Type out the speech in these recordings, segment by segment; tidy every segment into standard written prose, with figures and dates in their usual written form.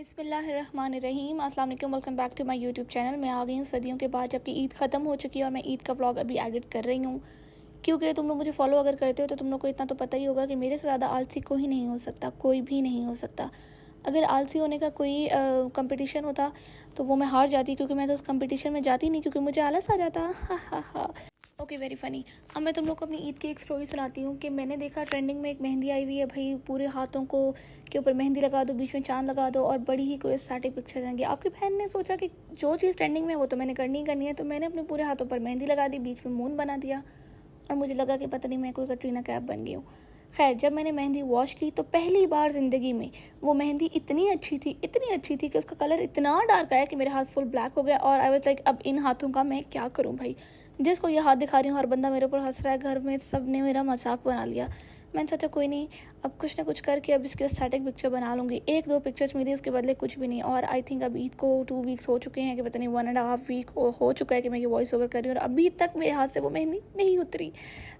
बिस्मिल्लाहिर्रहमानिर्रहीम। अस्सलाम वालेकुम, welcome back to my YouTube channel. मैं आ गई हूँ सदियों के बाद, जबकि ईद ख़त्म हो चुकी है और मैं ईद का व्लॉग अभी एडिट कर रही हूँ। क्योंकि तुम लोग मुझे फॉलो अगर करते हो तो तुम लोग को इतना तो पता ही होगा कि मेरे से ज़्यादा आलसी कोई नहीं हो सकता, कोई भी नहीं हो सकता। अगर आलसी होने का कोई कंपटीशन होता तो वो मैं हार जाती, क्योंकि मैं तो उस कंपटीशन में जाती नहीं, क्योंकि मुझे आलस आ जाता। हा हा हा। Okay, very funny. अब मैं तुम लोग को अपनी ईद की एक स्टोरी सुनाती हूँ कि मैंने देखा ट्रेंडिंग में एक मेहंदी आई हुई है भाई, पूरे हाथों को के ऊपर मेहंदी लगा दो, बीच में चांद लगा दो और बड़ी ही कोई स्टैटिक पिक्चर आएंगी। आपकी बहन ने सोचा कि जो चीज़ ट्रेंडिंग में वो तो मैंने करनी ही करनी है, तो मैंने अपने पूरे हाथों पर मेहंदी लगा दी, बीच में मून बना दिया और मुझे लगा कि पता नहीं मैं कोई कटरीना कैफ बन गई हूँ। खैर, जब मैंने मेहंदी वॉश की तो पहली बार ज़िंदगी में वो मेहंदी इतनी अच्छी थी, इतनी अच्छी थी कि उसका कलर इतना डार्क आया कि मेरे हाथ फुल ब्लैक हो गया। और आई वाज लाइक, अब इन हाथों का मैं क्या करूँ भाई। जिसको ये हाथ दिखा रही हूँ हर बंदा मेरे ऊपर हंस रहा है, घर में सब ने मेरा मजाक बना लिया। मैंने सोचा कोई नहीं, अब कुछ ना कुछ करके अब इसके स्टैटिक पिक्चर बना लूँगी। एक दो पिक्चर्स मिली, उसके बदले कुछ भी नहीं। और आई थिंक अब ईद को 2 वीक्स हो चुके हैं, कि पता नहीं 1.5 वीक हो चुका है कि मैं ये वॉइस ओवर कर रही हूँ और अभी तक मेरे हाथ से वो मेहंदी नहीं उतरी।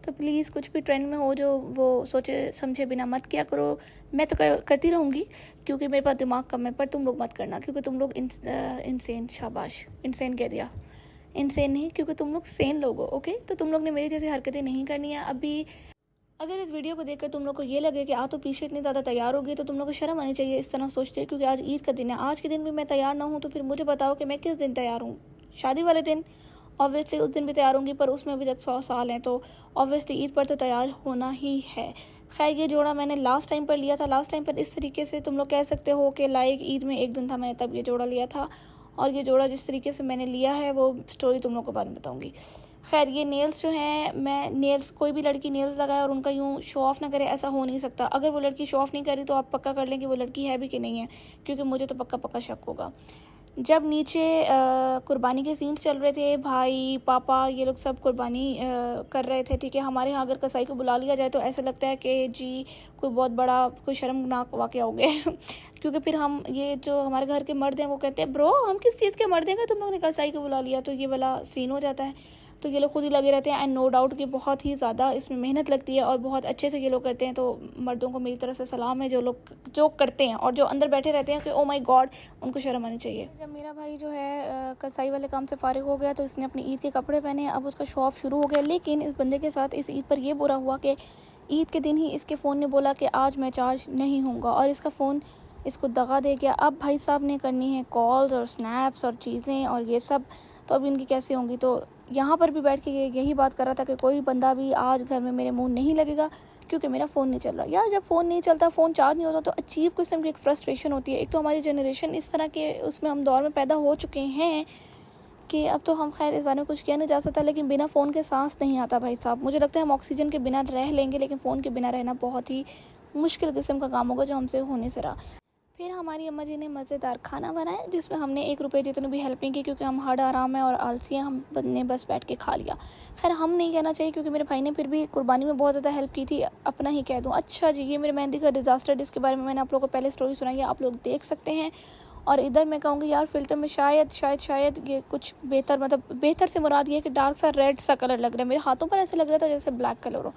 तो प्लीज़, कुछ भी ट्रेंड में हो जो वो सोचे समझे बिना मत किया करो। मैं तो करती रहूँगी क्योंकि मेरे पास दिमाग कम है, पर तुम लोग मत करना क्योंकि तुम लोग इंसेन, शाबाश, इंसेन कह दिया, इनसेन नहीं, क्योंकि तुम लोग सेन लोग हो। ओके, तो तुम लोग ने मेरी जैसी हरकतें नहीं करनी है। अभी अगर इस वीडियो को देखकर तुम लोग को ये लगे कि तो पीछे इतनी ज़्यादा तैयार होगी, तो तुम लोग को शर्म आनी चाहिए इस तरह सोचते, क्योंकि आज ईद का दिन है। आज के दिन भी मैं तैयार ना हूँ तो फिर मुझे बताओ कि मैं किस दिन तैयार हूँ। शादी वाले दिन ऑब्वियसली उस दिन भी तैयार होंगी, पर उसमें अभी तक 100 साल हैं, तो ऑब्वियसली ईद पर तो तैयार होना ही है। खैर, ये जोड़ा मैंने लास्ट टाइम पर लिया था। लास्ट टाइम पर इस तरीके से तुम लोग कह सकते हो कि लाइक ईद में एक दिन था, मैंने तब ये जोड़ा लिया था। और ये जोड़ा जिस तरीके से मैंने लिया है वो स्टोरी तुम लोग को बाद में बताऊंगी। खैर, ये नेल्स जो हैं, मैं नेल्स, कोई भी लड़की नेल्स लगाए और उनका यूँ शो ऑफ़ ना करे, ऐसा हो नहीं सकता। अगर वो लड़की शो ऑफ़ नहीं करी तो आप पक्का कर लें कि वो लड़की है भी कि नहीं है, क्योंकि मुझे तो पक्का पक्का शक होगा। जब नीचे कुर्बानी के सीन्स चल रहे थे, भाई पापा ये लोग सब कुर्बानी कर रहे थे, ठीक है। हमारे यहाँ अगर कसाई को बुला लिया जाए तो ऐसा लगता है कि जी कोई बहुत बड़ा कोई शर्मनाक वाक़या हो गया क्योंकि फिर हम, ये जो हमारे घर के मर्द हैं, वो कहते हैं ब्रो हम किस चीज़ के मर्द हैं, तुम लोगों ने कसाई को बुला लिया, तो ये वाला सीन हो जाता है। तो ये लोग खुद ही लगे रहते हैं, एंड नो डाउट कि बहुत ही ज़्यादा इसमें मेहनत लगती है और बहुत अच्छे से ये लोग करते हैं। तो मर्दों को मेरी तरफ से सलाम है, जो लोग जो करते हैं और जो अंदर बैठे रहते हैं कि ओ माय गॉड, उनको शर्म आनी चाहिए। जब मेरा भाई जो है कसाई वाले काम से फारिग हो गया तो इसने अपनी ईद के कपड़े पहने, अब उसका शो ऑफ शुरू हो गया। लेकिन इस बंदे के साथ इस ईद पर यह बुरा हुआ कि ईद के दिन ही इसके फ़ोन ने बोला कि आज मैं चार्ज नहीं होऊंगा, और इसका फ़ोन इसको दगा दे गया। अब भाई साहब ने करनी है कॉल्स और स्नैप्स और चीज़ें और ये सब, तो अब इनकी कैसे होंगी। तो यहाँ पर भी बैठ के यही बात कर रहा था कि कोई बंदा भी आज घर में मेरे मुंह नहीं लगेगा क्योंकि मेरा फ़ोन नहीं चल रहा। यार, जब फ़ोन नहीं चलता, फ़ोन चार्ज नहीं होता, तो अजीब किस्म की एक फ्रस्ट्रेशन होती है। एक तो हमारी जनरेशन इस तरह के उसमें हम दौर में पैदा हो चुके हैं कि अब तो हम, खैर इस बारे में कुछ किया नहीं जा सकता, लेकिन बिना फ़ोन के सांस नहीं आता भाई साहब। मुझे लगता है हम ऑक्सीजन के बिना रह लेंगे, लेकिन फ़ोन के बिना रहना बहुत ही मुश्किल किस्म का काम होगा जो हमसे हो नहीं सका। फिर हमारी अम्मा जी ने मज़ेदार खाना बनाया, जिसमें हमने 1 रुपये जितनी भी हेल्प नहीं की, क्योंकि हम हड आराम है और आलसी हैं, हम ने बस बैठ के खा लिया। खैर, हम नहीं कहना चाहिए क्योंकि मेरे भाई ने फिर भी कुर्बानी में बहुत ज़्यादा हेल्प की थी। अपना ही कह दूँ। अच्छा जी, ये मेरे मेहंदी का डिज़ास्टर, जिसके बारे में मैंने आप लोगों को पहले स्टोरी सुनाई है, आप लोग देख सकते हैं। और इधर मैं कहूँगी यार, फ़िल्टर में शायद ये कुछ बेहतर, मतलब बेहतर से मुराद ये है कि डार्क सा रेड सा कलर लग रहा है। मेरे हाथों पर ऐसे लग रहा था जैसे ब्लैक कलर हो।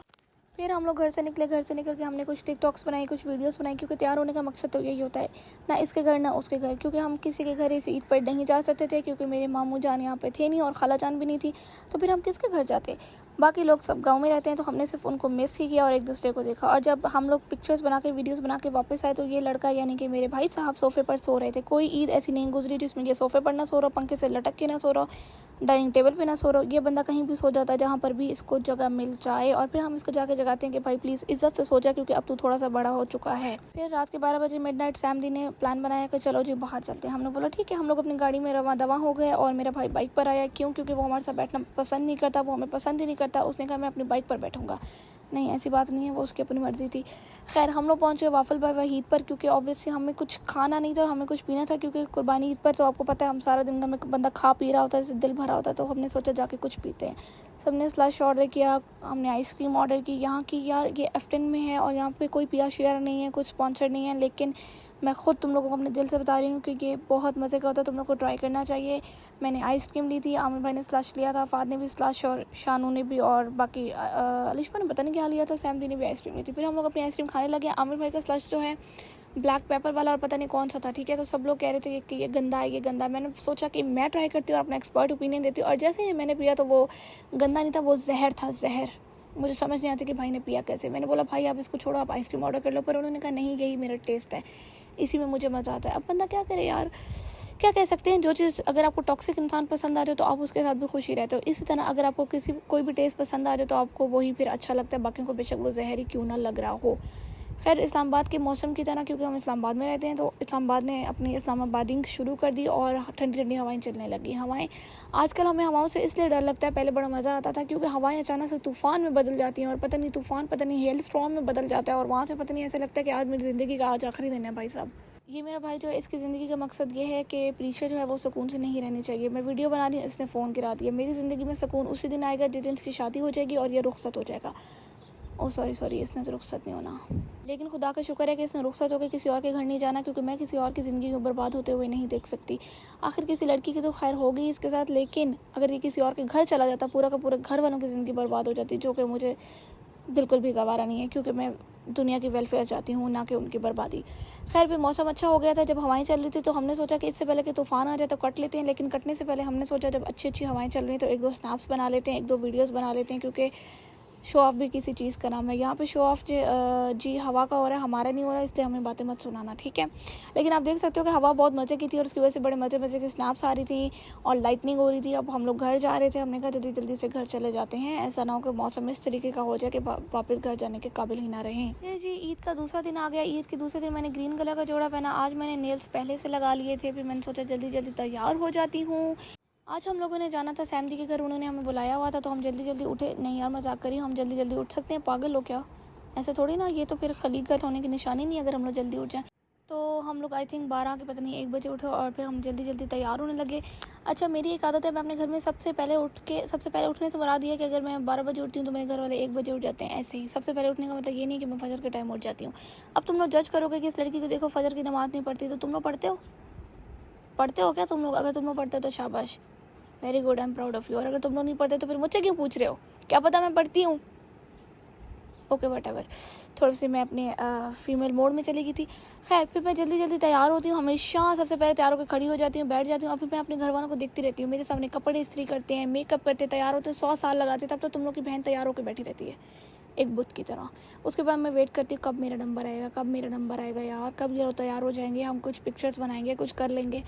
फिर हम लोग घर से निकले। घर से निकल के हमने कुछ टिकटॉक्स बनाई, कुछ वीडियोस बनाई, क्योंकि तैयार होने का मकसद तो यही होता है, ना इसके घर ना उसके घर, क्योंकि हम किसी के घर इस ईद पर नहीं जा सकते थे, क्योंकि मेरे मामू जान यहाँ पे थे नहीं और खाला जान भी नहीं थी, तो फिर हम किसके घर जाते। बाकी लोग सब गांव में रहते हैं, तो हमने सिर्फ उनको मिस ही किया और एक दूसरे को देखा। और जब हम लोग पिक्चर्स बना के, वीडियोस बना के वापस आए, तो ये लड़का यानी कि मेरे भाई साहब सोफ़े पर सो रहे थे। कोई ईद ऐसी नहीं गुजरी जिसमें ये सोफ़े पर ना सो रहा, पंखे से लटक के ना सो रहा, डाइनिंग टेबल पे ना सो रहा। ये बंदा कहीं भी सो जाता है जहाँ पर भी इसको जगह मिल जाए, और फिर हम इसको जाके जगाते हैं कि भाई प्लीज़ इज्जत से सो जा, क्योंकि अब तू थोड़ा सा बड़ा हो चुका है। फिर रात के 12 बजे मिडनाइट सैमदी ने प्लान बनाया कि चलो जी बाहर चलते हैं। हमने बोला ठीक है। हम लोग अपनी गाड़ी में रवां दवा हो गए और मेरा भाई बाइक पर आया। क्यों? क्योंकि वो हमारे साथ बैठना पसंद नहीं करता, वो हमें पसंद ही नहीं करता। उसने कहा मैं अपनी बाइक पर बैठूंगा। नहीं, ऐसी बात नहीं है, वो उसकी अपनी मर्ज़ी थी। खैर, हम लोग पहुँचे वाफल बाय वहीद पर, क्योंकि ऑब्वियसली हमें कुछ खाना नहीं था, हमें कुछ पीना था, क्योंकि कुर्बानी ईद पर तो आपको पता है हम सारा दिन में बंदा खा पी रहा होता है, जैसे दिल भरा होता है, तो हमने सोचा जाके कुछ पीते हैं। सबने स्लश ऑर्डर किया, हमने आइसक्रीम ऑर्डर की। यहाँ की यार, ये एफटन में है और यहाँ पे कोई पिया शेयर नहीं है, कुछ स्पॉन्सर नहीं है, लेकिन मैं ख़ुद तुम लोगों को अपने दिल से बता रही हूँ कि ये बहुत मज़े का होता है, तुम लोग को ट्राई करना चाहिए। मैंने आइसक्रीम ली थी, आमिर भाई ने स्लश लिया था, फाद ने भी स्लश, और शानू ने भी, और बाकी अलिशा ने पता नहीं क्या लिया था, सैमदी ने भी आइसक्रीम ली थी। फिर हम लोग अपनी आइसक्रीम खाने लगे। आमिर भाई का स्लश जो है ब्लैक पेपर वाला और पता नहीं कौन सा था, ठीक है। तो सब लोग कह रहे थे कि ये गंदा है, ये गंदा है। मैंने सोचा कि मैं ट्राई करती हूँ और अपना एक्सपर्ट ओपिनियन देती हूँ, और जैसे ही मैंने पिया तो वो गंदा नहीं था, वो जहर था, जहर। मुझे समझ नहीं आती कि भाई ने पिया कैसे। मैंने बोला भाई आप इसको छोड़ो, आप आइसक्रीम ऑर्डर कर लो, पर उन्होंने कहा नहीं यही मेरा टेस्ट है, इसी में मुझे मज़ा आता है। अब बंदा क्या करे यार, क्या कह सकते हैं। जो चीज़ अगर आपको टॉक्सिक इंसान पसंद आ जाए तो आप उसके साथ भी खुशी रहते हो, इसी तरह अगर आपको कोई भी टेस्ट पसंद आ जाए तो आपको वही फिर अच्छा लगता है, बाकियों को बेशक वो जहरी क्यों ना लग रहा हो। खैर इस्लामाबाद के मौसम की तरह, क्योंकि हम इस्लामाबाद में रहते हैं, तो इस्लामाबाद ने अपनी इस्लामाबादिंग शुरू कर दी और ठंडी ठंडी हवाएं चलने लगी। हवाएं आजकल हमें हवाओं से इसलिए डर लगता है, पहले बड़ा मज़ा आता था क्योंकि हवाएं अचानक से तूफ़ान में बदल जाती हैं, और पता नहीं तूफ़ान पता नहीं हेल स्टॉर्म में बदल जाता है, और वहाँ से पता नहीं ऐसा लगता है कि आज मेरी ज़िंदगी का आज आखिरी दिन है। भाई साहब, ये मेरा भाई जो है, इसकी ज़िंदगी का मकसद ये है कि प्रीशा जो है वो सुकून से नहीं रहनी चाहिए। मैं वीडियो बना रही हूँ, इसने फ़ोन गिरा दिया। मेरी ज़िंदगी में सुकून उसी दिन आएगा जिस दिन इसकी शादी हो जाएगी और ये रुखसत हो जाएगा। ओह सॉरी, इसने तो रुखसत नहीं होना, लेकिन खुदा का शुक्र है कि इसने रुखसत होकर किसी और के घर नहीं जाना, क्योंकि मैं किसी और की ज़िंदगी को बर्बाद होते हुए नहीं देख सकती। आखिर किसी लड़की की तो खैर हो गई इसके साथ, लेकिन अगर ये किसी और के घर चला जाता, पूरा का पूरा घर वालों की ज़िंदगी बर्बाद हो जाती, जो कि मुझे बिल्कुल भी गवारा नहीं है, क्योंकि मैं दुनिया की वेलफेयर चाहती हूँ, ना कि उनकी बर्बादी। खैर फिर मौसम अच्छा हो गया था, जब हवाएं चल रही थी तो हमने सोचा कि इससे पहले कि तूफ़ान आ जाए तो कट लेते हैं, लेकिन कटने से पहले हमने सोचा जब अच्छी अच्छी हवाएं चल रही तो एक दो स्नैप्स बना लेते हैं, एक दो वीडियोस बना लेते हैं, क्योंकि शो ऑफ भी किसी चीज़ का नाम है। यहाँ पे शो ऑफ जी हवा का हो रहा है, हमारा नहीं हो रहा, इसलिए हमें बातें मत सुनाना, ठीक है। लेकिन आप देख सकते हो कि हवा बहुत मज़े की थी और उसकी वजह से बड़े मज़े मज़े के स्नैप्स आ रही थी और लाइटनिंग हो रही थी। अब हम लोग घर जा रहे थे, हमने कहा जल्दी जल्दी से घर चले जाते हैं, ऐसा ना हो कि मौसम इस तरीके का हो जाए कि वापस घर जाने के काबिल ही ना रहें। फिर जी ईद का दूसरा दिन आ गया। ईद के दूसरे दिन मैंने ग्रीन कलर का जोड़ा पहना। आज मैंने नेल्स पहले से लगा लिए थे, फिर मैंने सोचा जल्दी जल्दी तैयार हो जाती हूँ। आज हम लोगों ने जाना था सैम जी के घर, उन्होंने हमें बुलाया हुआ था, तो हम जल्दी जल्दी उठे। नहीं यार मजाक करिए, हम जल्दी जल्दी उठ सकते हैं, पागल हो क्या, ऐसे थोड़ी ना, ये तो फिर खलीगत होने की निशानी नहीं अगर हम लोग जल्दी उठ जाएं। तो हम लोग आई थिंक 12 के पता नहीं 1 बजे उठे और फिर हम जल्दी जल्दी तैयार होने लगे। अच्छा मेरी एक आदत है, मैं अपने घर में सबसे पहले उठने से मुराद ये कि अगर मैं 12 बजे उठती हूँ तो मेरे घर वाले 1 बजे उठ जाते हैं। ऐसे ही सबसे पहले उठने का मतलब ये नहीं कि मैं फजर के टाइम उठ जाती हूँ। अब तुम लोग जज करोगे कि इस लड़की को देखो फजर की नमाज़ नहीं पढ़ती, तो तुम लोग पढ़ते हो क्या तुम लोग? अगर तुम लोग पढ़ते हो तो शाबाश, very good, I am proud of you. और अगर तुम लोग नहीं पढ़ते तो फिर मुझसे क्यों पूछ रहे हो? क्या पता मैं पढ़ती हूँ। ओके वट एवर, थोड़ी सी मैं अपने फीमेल मोड में चली गई थी। खैर फिर मैं जल्दी जल्दी तैयार होती हूँ, हमेशा सबसे पहले तैयार होकर खड़ी हो जाती हूँ, बैठ जाती हूँ, और फिर मैं अपने घर वालों को देखती रहती हूँ। मेरे सामने कपड़े इस्त्री करते हैं, मेकअप करते, तैयार होते, 100 साल लगाते, तब तो तुम लोग की बहन तैयार होकर बैठी रहती है एक बुत की तरह। उसके बाद मैं वेट करती हूँ कब मेरा नंबर आएगा, कब मेरा नंबर आएगा यार, कब ये लोग तैयार हो जाएंगे, हम कुछ पिक्चर्स बनाएंगे, कुछ कर लेंगे।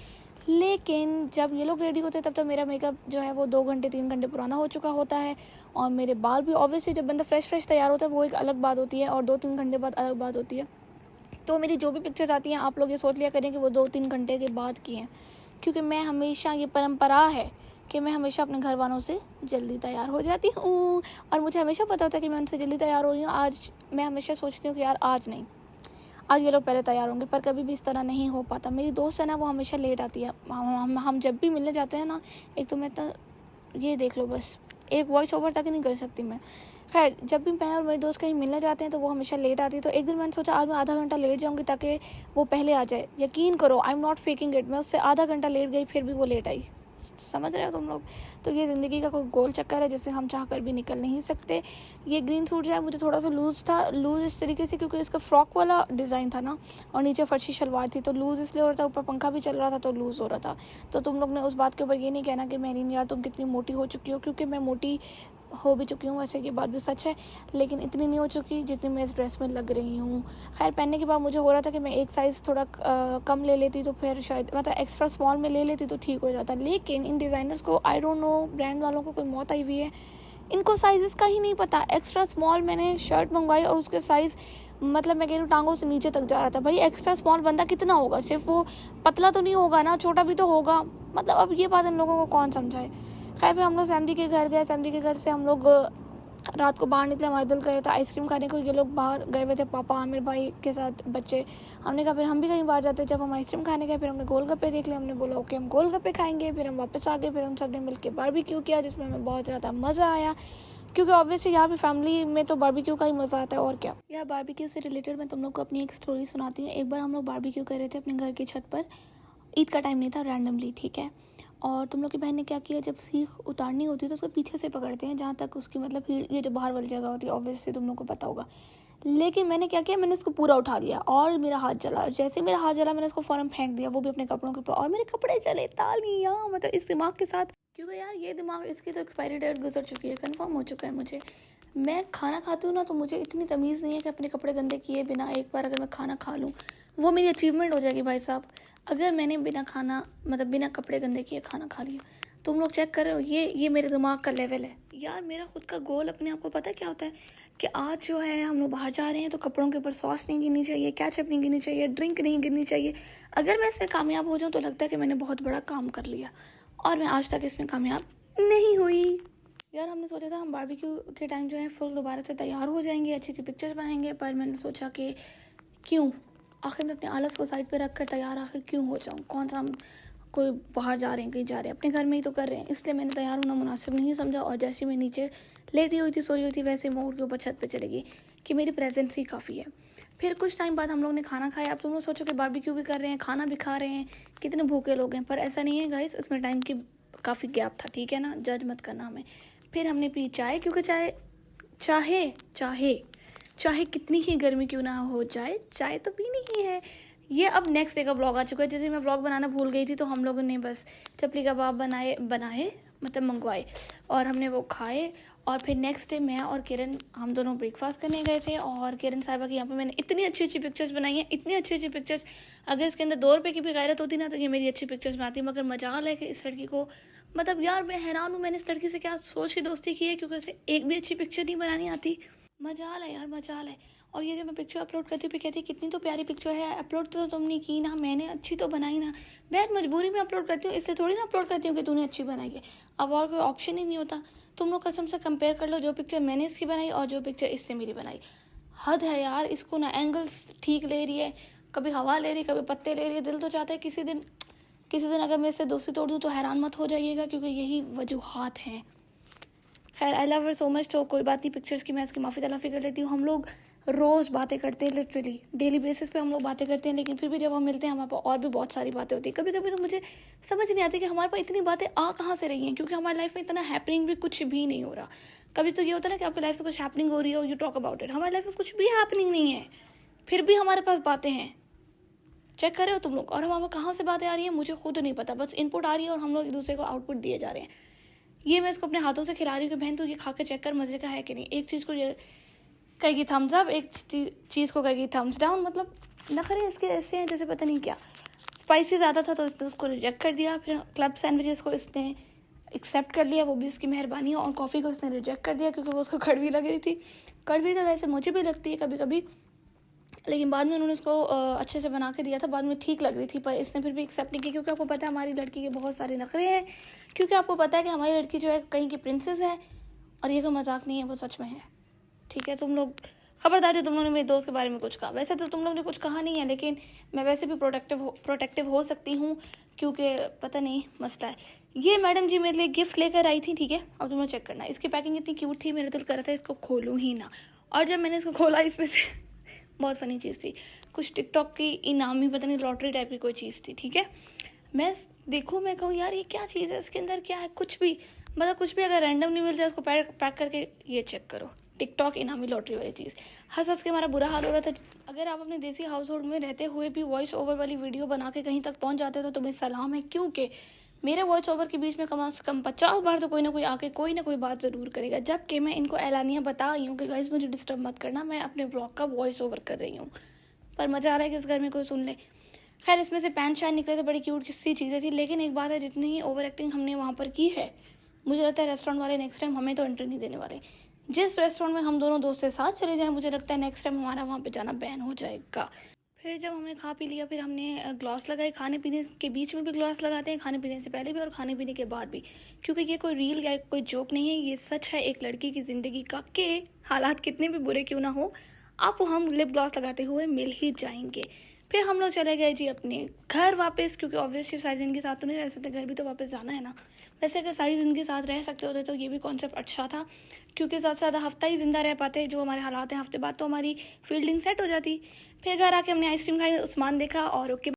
लेकिन जब ये लोग रेडी होते हैं तब तो मेरा मेकअप जो है वो 2 घंटे 3 घंटे पुराना हो चुका होता है, और मेरे बाल भी ऑब्वियसली, जब बंदा फ्रेश तैयार होता है वो एक अलग बात होती है, और 2-3 घंटे बाद अलग बात होती है। तो मेरी जो भी पिक्चर्स आती हैं आप लोग ये सोच लिया करें कि वो 2-3 घंटे के बाद की हैं, क्योंकि मैं हमेशा, ये परंपरा है कि मैं हमेशा अपने घर वालों से जल्दी तैयार हो जाती हूँ, और मुझे हमेशा पता होता है कि मैं उनसे जल्दी तैयार हो रही हूँ। आज मैं हमेशा सोचती हूँ कि यार आज नहीं, आज ये लोग पहले तैयार होंगे, पर कभी भी इस तरह नहीं हो पाता। मेरी दोस्त है ना, वो हमेशा लेट आती है। हम जब भी मिलने जाते हैं ना, एक तो मैं तो ये देख लो बस, एक वॉइस ओवर तक नहीं कर सकती मैं। खैर जब भी मैं और मेरी दोस्त कहीं मिलने जाते हैं तो वो हमेशा लेट आती है। तो एक दिन मैंने सोचा आज मैं आधा घंटा लेट जाऊंगी ताकि वो पहले आ जाए। यकीन करो, I am not faking it, मैं उससे आधा घंटा लेट गई फिर भी वो लेट आई। समझ रहे हो तुम लोग? तो ये ज़िंदगी का कोई गोल चक्कर है जिससे हम चाह कर भी निकल नहीं सकते। ये ग्रीन सूट जो है मुझे थोड़ा सा लूज़ इस तरीके से क्योंकि इसका फ्रॉक वाला डिज़ाइन था ना, और नीचे फर्शी शलवार थी, तो लूज़ इसलिए हो रहा था, ऊपर पंखा भी चल रहा था तो लूज़ हो रहा था। तो तुम लोग ने उस बात के ऊपर ये नहीं कहना कि मेरी यार तुम कितनी मोटी हो चुकी हो, क्योंकि मैं मोटी हो भी चुकी हूँ, वैसे ये बात भी सच है, लेकिन इतनी नहीं हो चुकी जितनी मैं इस ड्रेस में लग रही हूँ। खैर पहनने के बाद मुझे हो रहा था कि मैं एक साइज़ थोड़ा कम ले लेती तो फिर शायद, मतलब एक्स्ट्रा स्मॉल में ले लेती तो ठीक हो जाता, लेकिन इन डिज़ाइनर्स को, आई डोंट नो, ब्रांड वालों को कोई मौत आई हुई है, इनको साइज़ का ही नहीं पता। एक्स्ट्रा स्मॉल मैंने शर्ट मंगवाई और उसके साइज़, मतलब मैं कह रही हूँ टांगों से नीचे तक जा रहा था। भाई एक्स्ट्रा स्मॉल बंदा कितना होगा, सिर्फ वो पतला तो नहीं होगा ना, छोटा भी तो होगा, मतलब अब ये बात इन लोगों को कौन समझाए। खैर फिर हम लोग सैम जी के घर गए। सैम जी के घर से हम लोग रात को बाहर निकले, हमारा दिल कर रहा था आइसक्रीम खाने को। ये लोग बाहर गए हुए थे, पापा आमिर भाई के साथ बच्चे। हमने कहा फिर हम भी कहीं बाहर जाते हैं। जब हम आइसक्रीम खाने गए फिर हमने गोलगप्पे देख लिया, हमने बोला ओके हम गोलगप्पे खाएंगे। फिर हम वापस आ गए, फिर हम सब ने मिलकर बारबेक्यू किया जिसमें हमें बहुत ज़्यादा मज़ा आया, क्योंकि ऑब्वियसली यहाँ पे फैमिली में तो बारबेक्यू का ही मज़ा आता है और क्या। यार बारबेक्यू से रिलेटेड मैं तुम लोग को अपनी एक स्टोरी सुनाती हूँ। एक बार हम लोग बारबेक्यू कर रहे थे अपने घर की छत पर, ईद का टाइम नहीं था, रैंडमली, ठीक है। और तुम लोग की बहन ने क्या किया, जब सीख उतारनी होती है तो उसको पीछे से पकड़ते हैं जहाँ तक उसकी, मतलब ये जो बाहर वाली जगह होती है, ऑब्वियसली तुम लोग को पता होगा। लेकिन मैंने क्या किया, मैंने इसको पूरा उठा लिया और मेरा हाथ जला। जैसे मेरा हाथ जला मैंने इसको फ़ौरन फेंक दिया, वो भी अपने कपड़ों के ऊपर, और मेरे कपड़े जले। तालियां, मतलब इस दिमाग के साथ, क्योंकि यार ये दिमाग, इसकी तो एक्सपायरी डेट गुजर चुकी है, कंफर्म हो चुका है मुझे। मैं खाना खाती हूँ ना तो मुझे इतनी तमीज़ नहीं है कि अपने कपड़े गंदे किए बिना एक बार अगर मैं खाना खा लूँ वो मेरी अचीवमेंट हो जाएगी भाई साहब। अगर मैंने बिना खाना, मतलब बिना कपड़े गंदे किए खाना खा लिया, तुम लोग चेक कर रहे हो, ये मेरे दिमाग का लेवल है यार। मेरा खुद का गोल अपने आप को पता है क्या होता है कि आज जो है हम लोग बाहर जा रहे हैं तो कपड़ों के ऊपर सॉस नहीं गिरनी चाहिए, केचप नहीं गिरनी चाहिए, ड्रिंक नहीं गिरनी चाहिए। अगर मैं इसमें कामयाब हो जाऊँ तो लगता है कि मैंने बहुत बड़ा काम कर लिया, और मैं आज तक इसमें कामयाब नहीं हुई। यार हमने सोचा था हम बारबेक्यू के टाइम जो है फुल दोबारा से तैयार हो जाएंगे, अच्छी अच्छी पिक्चर्स बनाएंगे, पर मैंने सोचा कि क्यों, आखिर मैं अपने आलस को साइड पे रख कर तैयार आखिर क्यों हो जाऊँ। कौन सा हम कोई बाहर जा रहे हैं, कहीं जा रहे हैं, अपने घर में ही तो कर रहे हैं, इसलिए मैंने तैयार होना मुनासिब नहीं समझा। और जैसे मैं नीचे लेटी हुई थी, सोई हुई थी, वैसे मोड़ के ऊपर छत पे चली गई कि मेरी प्रेजेंस ही काफ़ी है। फिर कुछ टाइम बाद हम लोग ने खाना खाया। अब तुम लोग सोचो कि बारबेक्यू भी कर रहे हैं, खाना भी खा रहे हैं, कितने भूखे लोग हैं, पर ऐसा नहीं है गाइस, इसमें टाइम की काफ़ी गैप था, ठीक है ना, जज मत करना हमें। फिर हमने पी चाय, क्योंकि चाहे चाहे चाहे कितनी ही गर्मी क्यों ना हो जाए, चाय तो पीनी ही है। ये अब नेक्स्ट डे का ब्लॉग आ चुका है। जैसे मैं ब्लॉग बनाना भूल गई थी तो हम लोगों ने बस चपली कबाब बनाए मतलब मंगवाए, और हमने वो खाए। और फिर नेक्स्ट डे मैं और किरण, हम दोनों ब्रेकफास्ट करने गए थे। और किरण साहिबा की यहाँ पे मैंने इतनी अच्छी अच्छी पिक्चर्स बनाई हैं, इतनी अच्छी अच्छी पिक्चर्स, अगर इसके अंदर 2 रुपये की भी गैरत होती ना तो ये मेरी अच्छी पिक्चर्स बनाती। मगर मजाल है कि इस लड़की को, मतलब यार मैं हैरान हूँ, मैंने इस लड़की से क्या सोच की दोस्ती की है, क्योंकि उसे एक भी अच्छी पिक्चर नहीं बनानी आती। मजाल है यार, मजाल है। और ये जब मैं पिक्चर अपलोड करती हूँ फिर कहती है कितनी तो प्यारी पिक्चर है, अपलोड तो तुमने की ना, मैंने अच्छी तो बनाई ना। मैं मजबूरी में अपलोड करती हूँ, इसलिए थोड़ी ना अपलोड करती हूँ कि तूने अच्छी बनाई है। अब और कोई ऑप्शन ही नहीं होता। तुम लोग कसम से कंपेयर कर लो जो पिक्चर मैंने इसकी बनाई और जो पिक्चर इससे मेरी बनाई। हद है यार, इसको ना एंगल्स ठीक ले रही है, कभी हवा ले रही है, कभी पत्ते ले रही है। दिल तो चाहता है किसी दिन अगर मैं इससे दोस्ती तोड़ दूँ तो हैरान मत हो जाइएगा, क्योंकि यही वजूहात हैं। खैर I love her so much, तो कोई बात नहीं, पिक्चर्स की मैं इसकी माफ़ी तलाफ़ी कर लेती हूँ। हम लोग रोज़ बातें करते हैं, लिटरली डेली बेसिस पे हम लोग बातें करते हैं, लेकिन फिर भी जब हम मिलते हैं हमारे पास और भी बहुत सारी बातें होती हैं। कभी कभी तो मुझे समझ नहीं आती कि हमारे पास इतनी बातें आ कहाँ से रही हैं, क्योंकि हमारी लाइफ में इतना हैपनिंग भी कुछ भी नहीं हो रहा। कभी तो ये होता है ना कि आपकी लाइफ में कुछ हैपनिंग हो रही हो, यू टॉक अबाउट इट। हमारी लाइफ में कुछ भी हैपनिंग नहीं है, फिर भी हमारे पास बातें हैं। चेक कर रहे हो तुम लोग, और हमारे कहाँ से बातें आ रही हैं मुझे खुद नहीं पता, बस इनपुट आ रही है और हम लोग एक दूसरे को आउटपुट दिए जा रहे हैं। ये मैं इसको अपने हाथों से खिला रही हूँ कि बहन तू ये खा के चेक कर मज़े का है कि नहीं। एक चीज़ को ये कहेगी थम्स अप, एक चीज़ को कहेगी थम्स डाउन। मतलब नखरे इसके ऐसे हैं जैसे पता नहीं क्या। स्पाइसी ज़्यादा था तो इसने उसको रिजेक्ट कर दिया, फिर क्लब सैंडविचेस को इसने एक्सेप्ट कर लिया, वो भी इसकी मेहरबानी है। और कॉफ़ी को इसने रिजेक्ट कर दिया क्योंकि वो उसको कड़वी लग रही थी। कड़वी तो वैसे मुझे भी लगती है कभी कभी, लेकिन बाद में उन्होंने उसको अच्छे से बना के दिया था, बाद में ठीक लग रही थी, पर इसने फिर भी एक्सेप्ट नहीं किया, क्योंकि आपको पता है हमारी लड़की के बहुत सारे नखरे हैं। क्योंकि आपको पता है कि हमारी लड़की जो है कहीं की प्रिंसेस है, और ये कोई मजाक नहीं है, वो सच में है। ठीक है, तुम लोग खबरदार जो तुम लोगों ने मेरे दोस्त के बारे में कुछ कहा। वैसे तो तुम लोगों ने कुछ कहा नहीं है, लेकिन मैं वैसे भी प्रोटेक्टिव हो सकती हूँ, क्योंकि पता नहीं मसला है। ये मैडम जी मेरे लिए गिफ्ट लेकर आई थी, ठीक है, अब तुम लोग चेक करना। इसकी पैकिंग इतनी क्यूट थी, मेरा दिल कर रहा था इसको खोलूँ ही ना। और जब मैंने इसको खोला, इसमें से बहुत फनी चीज़ थी, कुछ टिकटॉक की इनामी पता नहीं लॉटरी टाइप की कोई चीज़ थी, ठीक है। मैं देखूँ, मैं कहूँ यार ये क्या चीज़ है, इसके अंदर क्या है, कुछ भी, मतलब कुछ भी अगर रैंडम नहीं मिल जाए उसको पैक करके ये चेक करो, टिकटॉक इनामी लॉटरी वाली चीज़। हंस हंस के हमारा बुरा हाल हो रहा था। अगर आप अपने देसी हाउस होल्ड में रहते हुए भी वॉइस ओवर वाली वीडियो बना के कहीं तक पहुंच जाते हो तो तुम्हें सलाम है, क्योंकि मेरे वॉइस ओवर के बीच में कम से कम 50 बार तो कोई ना कोई आके कोई ना कोई बात ज़रूर करेगा, जबकि मैं इनको एलानिया बता रही हूँ कि गाइस मुझे डिस्टर्ब मत करना, मैं अपने ब्लॉग का वॉइस ओवर कर रही हूँ। पर मज़ा आ रहा है कि इस घर में कोई सुन ले। खैर इसमें से पैन शान निकले थे, बड़ी क्यूट सी चीज़ें थी, लेकिन एक बात है, जितनी ही ओवर एक्टिंग हमने वहाँ पर की है, मुझे लगता है रेस्टोरेंट वाले नेक्स्ट टाइम हमें तो एंट्री नहीं देने वाले। जिस रेस्टोरेंट में हम दोनों दोस्त के साथ चले जाएं, मुझे लगता है नेक्स्ट टाइम हमारा वहाँ पे जाना बैन हो जाएगा। फिर जब हमने खा पी लिया, फिर हमने ग्लास लगाए। खाने पीने के बीच में भी ग्लास लगाते हैं, खाने पीने से पहले भी और खाने पीने के बाद भी, क्योंकि ये कोई रील या कोई जोक नहीं है, ये सच है एक लड़की की ज़िंदगी का, कि हालात कितने भी बुरे क्यों ना हो, आपको हम लिप ग्लॉस लगाते हुए मिल ही जाएंगे। फिर हम लोग चले गए जी अपने घर वापस, क्योंकि ऑब्वियसली सारी ज़िंदगी साथ तो नहीं रह सकते, घर भी तो वापस जाना है ना। वैसे अगर सारी ज़िंदगी साथ रह सकते होते तो ये भी कॉन्सेप्ट अच्छा था, क्योंकि ज़्यादा से ज़्यादा हफ्ता ही ज़िंदा रह पाते, जो हमारे हालात हैं, हफ्ते बाद तो हमारी फील्डिंग सेट हो जाती। फिर घर आके हमने आइसक्रीम खाई, उस्मान देखा और ओके